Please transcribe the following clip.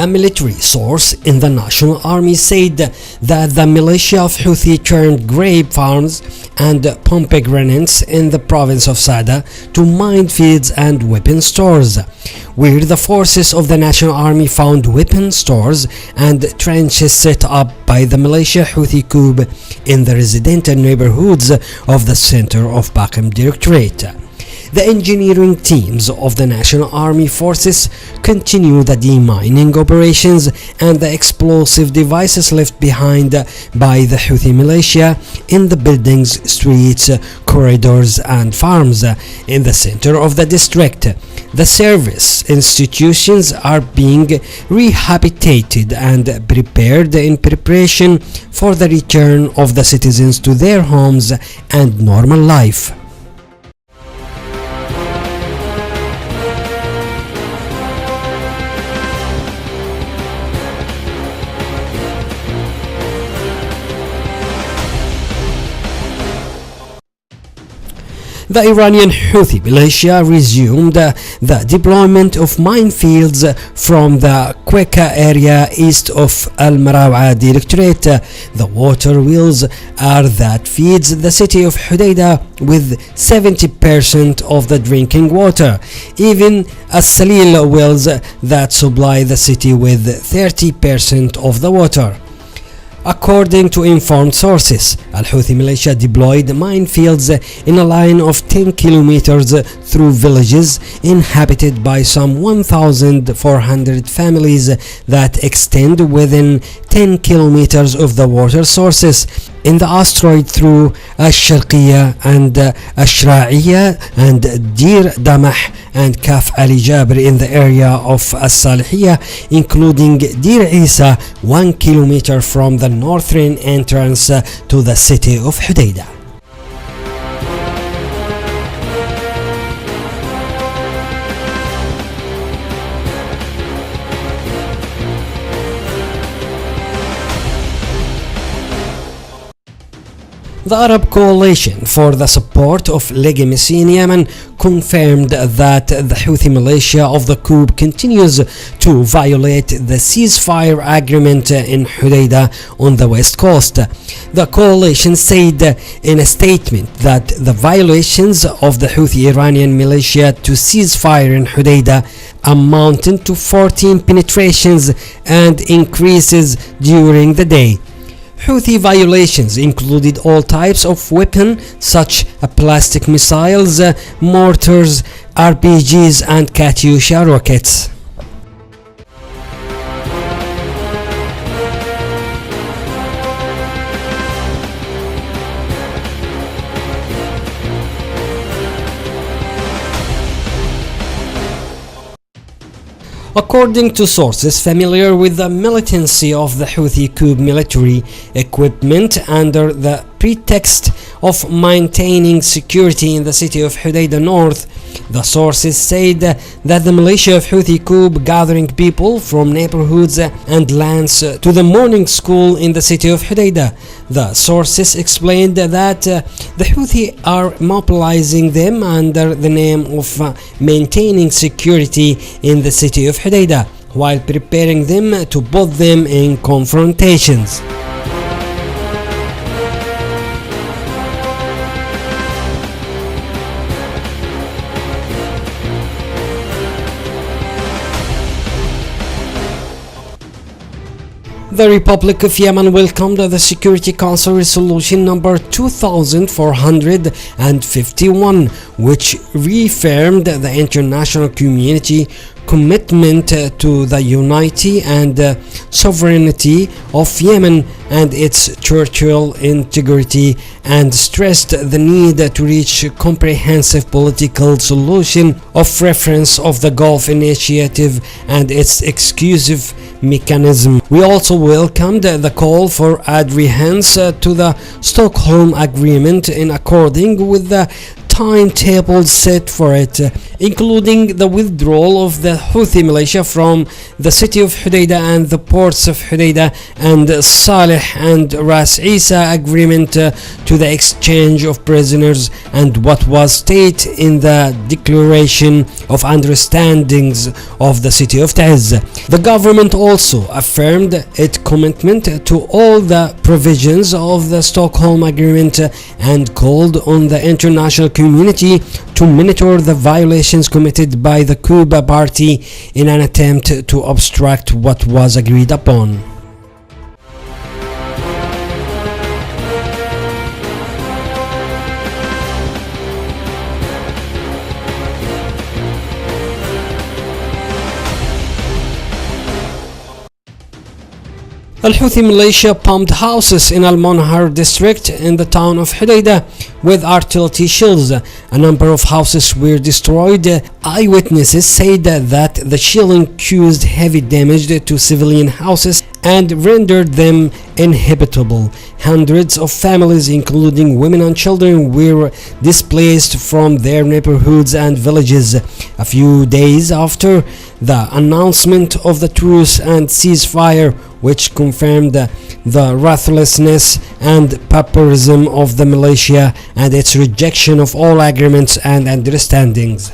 A military source in the National Army said that the militia of Houthi turned grape farms and pomegranates in the province of Sada to minefields and weapon stores, where the forces of the National Army found weapon stores and trenches set up by the militia Houthi coup in the residential neighborhoods of the center of Bakem Directorate. The engineering teams of the National Army forces continue the demining operations and the explosive devices left behind by the Houthi militia in the buildings, streets, corridors and farms in the center of the district. The service institutions are being rehabilitated and prepared in preparation for the return of the citizens to their homes and normal life. The Iranian Houthi militia resumed the deployment of minefields from the Quetta area east of Al-Marawa Directorate. The water wheels are that feeds the city of Hodeidah with 70% of the drinking water, even As-Salil wells that supply the city with 30% of the water. According to informed sources, Al-Houthi militia deployed minefields in a line of 10 kilometers through villages inhabited by some 1,400 families that extend within 10 kilometers of the water sources in the asteroid through Ash-Sharqiyya and Ash-Ra'iyya and Dir Damah and Kaf Ali Jabr in the area of As-Salihiyya, including Dir Isa, 1 kilometer from the northern entrance to the city of Hodeidah. The Arab Coalition for the Support of Legitimacy in Yemen confirmed that the Houthi militia of the coup continues to violate the ceasefire agreement in Hodeidah on the west coast. The coalition said in a statement that the violations of the Houthi Iranian militia to ceasefire in Hodeidah amounted to 14 penetrations and increases during the day. Houthi violations included all types of weapons such as plastic missiles, mortars, RPGs and Katyusha rockets. According to sources familiar with the militancy of the Houthi coup military equipment under the pretext of maintaining security in the city of Hodeidah North, the sources said that the militia of Houthi coup gathering people from neighborhoods and lands to the morning school in the city of Hodeidah. The sources explained that the Houthi are mobilizing them under the name of maintaining security in the city of Hodeidah while preparing them to put them in confrontations. The Republic of Yemen welcomed the Security Council Resolution number 2451, which reaffirmed the international community commitment to the unity and sovereignty of Yemen and its territorial integrity, and stressed the need to reach a comprehensive political solution of reference of the Gulf Initiative and its exclusive mechanism. We also welcomed the call for adherence to the Stockholm Agreement in according with the timetable set for it, including the withdrawal of the Houthi militia from the city of Hodeidah and the ports of Hodeidah, and Salih and Ras Isa agreement to the exchange of prisoners, and what was stated in the Declaration of Understandings of the city of Taiz. The government also affirmed its commitment to all the provisions of the Stockholm Agreement and called on the international community to monitor the violations committed by the Cuba party in an attempt to obstruct what was agreed upon. Al-Houthi militia pumped houses in Al-Monhar district in the town of Hodeidah with artillery shells. A number of houses were destroyed. Eyewitnesses said that the shelling caused heavy damage to civilian houses and rendered them inhabitable. Hundreds of families, including women and children, were displaced from their neighborhoods and villages. A few days after the announcement of the truce and ceasefire, which confirmed the ruthlessness and pauperism of the militia and its rejection of all agreements and understandings.